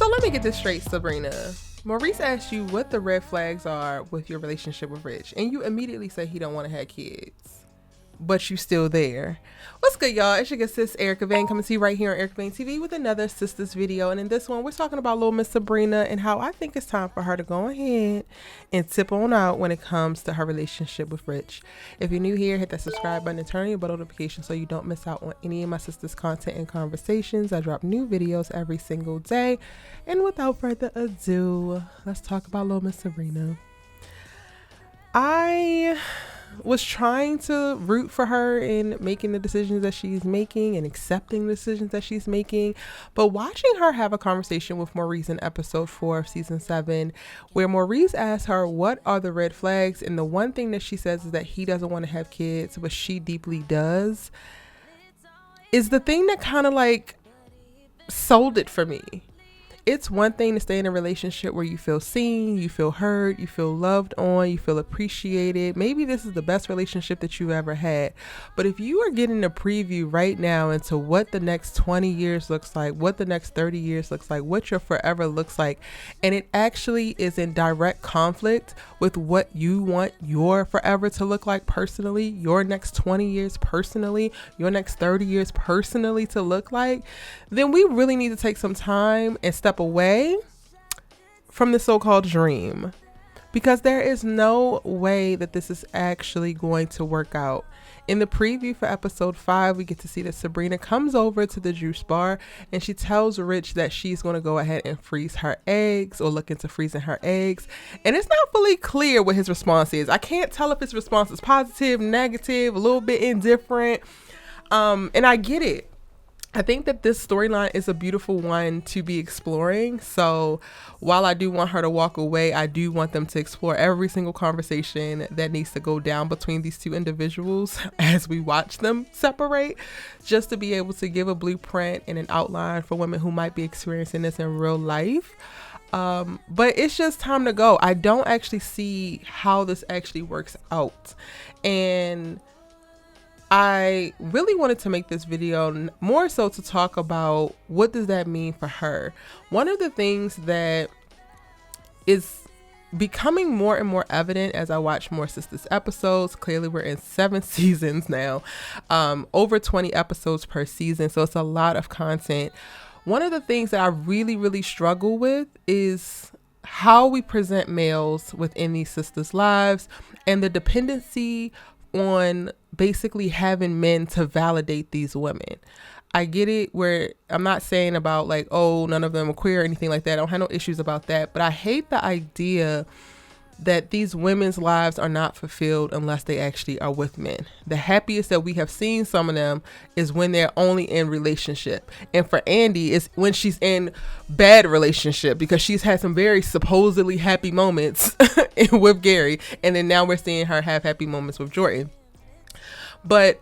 So let me get this straight, Sabrina. Maurice asked you what the red flags are with your relationship with Rich, and you immediately say he don't want to have kids, but you still there. What's good, y'all? It's your good sis Erica Vane coming to you right here on Erica Vane TV with another Sistas video. And in this one, we're talking about little Miss Sabrina and how I think it's time for her to go ahead and tip on out when it comes to her relationship with Rich. If you're new here, hit that subscribe button and turn on your bell notification so you don't miss out on any of my sisters' content and conversations. I drop new videos every single day. And without further ado, let's talk about little Miss Sabrina. I was trying to root for her in making the decisions that she's making and accepting the decisions that she's making, but watching her have a conversation with Maurice in episode 4 of season 7, where Maurice asks her what are the red flags, and the one thing that she says is that he doesn't want to have kids, but she deeply does, is the thing that kind of like sold it for me. It's one thing to stay in a relationship where you feel seen, you feel heard, you feel loved on, you feel appreciated. Maybe this is the best relationship that you ever had. But if you are getting a preview right now into what the next 20 years looks like, what the next 30 years looks like, what your forever looks like, and it actually is in direct conflict with what you want your forever to look like personally, your next 20 years personally, your next 30 years personally to look like, then we really need to take some time and step away from the so-called dream, because there is no way that this is actually going to work out. In the preview for episode 5, we get to see that Sabrina comes over to the juice bar and she tells Rich that she's going to go ahead and freeze her eggs, or look into freezing her eggs. And it's not fully clear what his response is. I can't tell if his response is positive, negative, a little bit indifferent. And I get it. I think that this storyline is a beautiful one to be exploring. So while I do want her to walk away, I do want them to explore every single conversation that needs to go down between these two individuals as we watch them separate, just to be able to give a blueprint and an outline for women who might be experiencing this in real life. But it's just time to go. I don't actually see how this actually works out. And I really wanted to make this video more so to talk about what does that mean for her. One of the things that is becoming more and more evident as I watch more Sistas episodes, clearly we're in 7 seasons now, over 20 episodes per season, so it's a lot of content. One of the things that I really struggle with is how we present males within these sisters' lives and the dependency on basically having men to validate these women. I get it, where I'm not saying about like, oh, none of them are queer or anything like that. I don't have no issues about that. But I hate the idea that these women's lives are not fulfilled unless they actually are with men. The happiest that we have seen some of them is when they're only in relationship. And for Andi, it's when she's in bad relationship, because she's had some very supposedly happy moments with Gary. And then now we're seeing her have happy moments with Jordan. But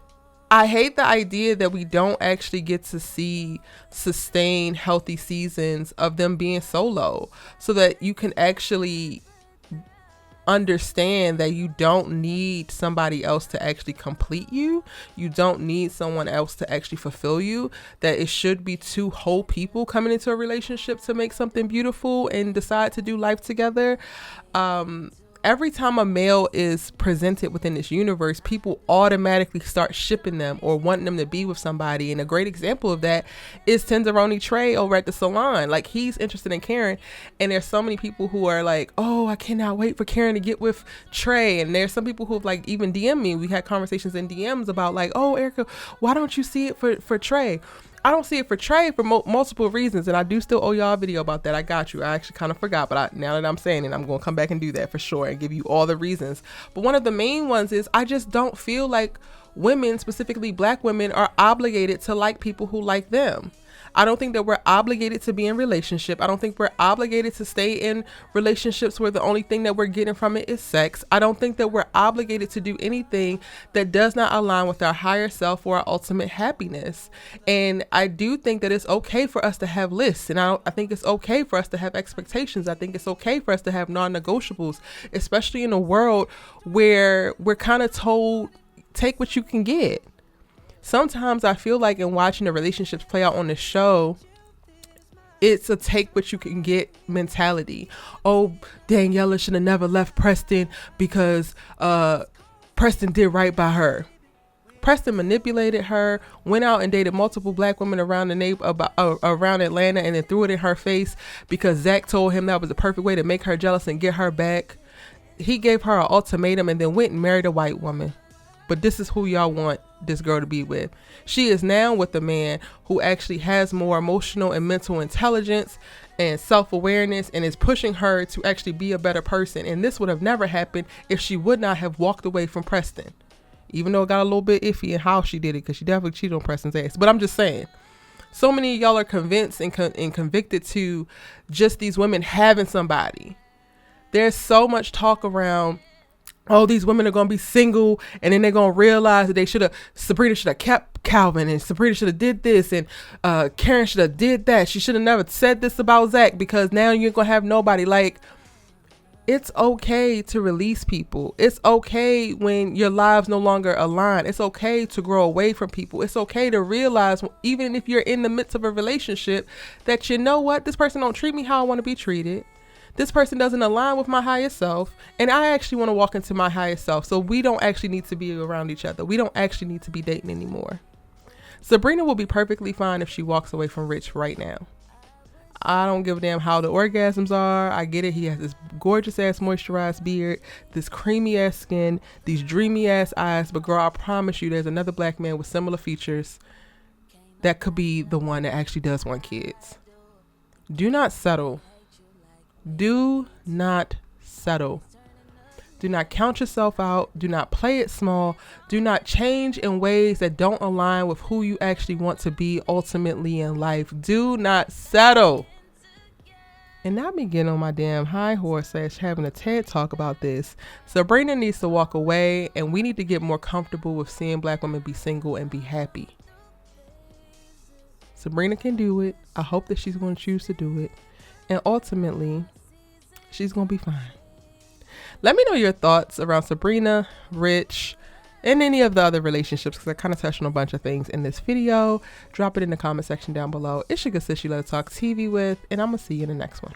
I hate the idea that we don't actually get to see sustained healthy seasons of them being solo, so that you can actually understand that you don't need somebody else to actually complete you. You don't need someone else to actually fulfill you. That it should be two whole people coming into a relationship to make something beautiful and decide to do life together. Every time a male is presented within this universe, people automatically start shipping them or wanting them to be with somebody. And a great example of that is Tenderoni Trey over at the salon. Like, he's interested in Karen, and there's so many people who are like, oh, I cannot wait for Karen to get with Trey. And there's some people who have like even DM'd me. We had conversations in DMs about like, oh, Erica, why don't you see it for Trey? I don't see it for Trey for multiple reasons, and I do still owe y'all a video about that. I got you. I actually kind of forgot, but now that I'm saying it, I'm going to come back and do that for sure and give you all the reasons. But one of the main ones is I just don't feel like women, specifically Black women, are obligated to like people who like them. I don't think that we're obligated to be in relationship. I don't think we're obligated to stay in relationships where the only thing that we're getting from it is sex. I don't think that we're obligated to do anything that does not align with our higher self or our ultimate happiness. And I do think that it's okay for us to have lists. And I think it's okay for us to have expectations. I think it's okay for us to have non-negotiables, especially in a world where we're kind of told, take what you can get. Sometimes I feel like in watching the relationships play out on the show, it's a take what you can get mentality. Oh, Daniella should have never left Preston because Preston did right by her. Preston manipulated her, went out and dated multiple black women around the around Atlanta, and then threw it in her face because Zach told him that was the perfect way to make her jealous and get her back. He gave her an ultimatum and then went and married a white woman. But this is who y'all want this girl to be with. She is now with a man who actually has more emotional and mental intelligence and self-awareness and is pushing her to actually be a better person. And this would have never happened if she would not have walked away from Preston. Even though it got a little bit iffy in how she did it, because she definitely cheated on Preston's ass. But I'm just saying, so many of y'all are convinced and convicted to just these women having somebody. There's so much talk around, oh, these women are going to be single, and then they're going to realize that Sabrina should have kept Calvin, and Sabrina should have did this, and Karen should have did that. She should have never said this about Zach, because now you're going to have nobody. Like, it's okay to release people. It's okay when your lives no longer align. It's okay to grow away from people. It's okay to realize, even if you're in the midst of a relationship, that you know what, this person don't treat me how I want to be treated. This person doesn't align with my highest self, and I actually want to walk into my highest self. So we don't actually need to be around each other. We don't actually need to be dating anymore. Sabrina will be perfectly fine if she walks away from Rich right now. I don't give a damn how the orgasms are. I get it. He has this gorgeous ass moisturized beard, this creamy ass skin, these dreamy ass eyes. But girl, I promise you there's another black man with similar features that could be the one that actually does want kids. Do not settle. Do not settle. Do not count yourself out. Do not play it small. Do not change in ways that don't align with who you actually want to be ultimately in life. Do not settle. And not me getting on my damn high horse / having a TED talk about this. Sabrina needs to walk away, and we need to get more comfortable with seeing black women be single and be happy. Sabrina can do it. I hope that she's going to choose to do it. And ultimately, she's going to be fine. Let me know your thoughts around Sabrina, Rich, and any of the other relationships, because I kind of touched on a bunch of things in this video. Drop it in the comment section down below. It's your good sis you love to talk TV with, and I'm going to see you in the next one.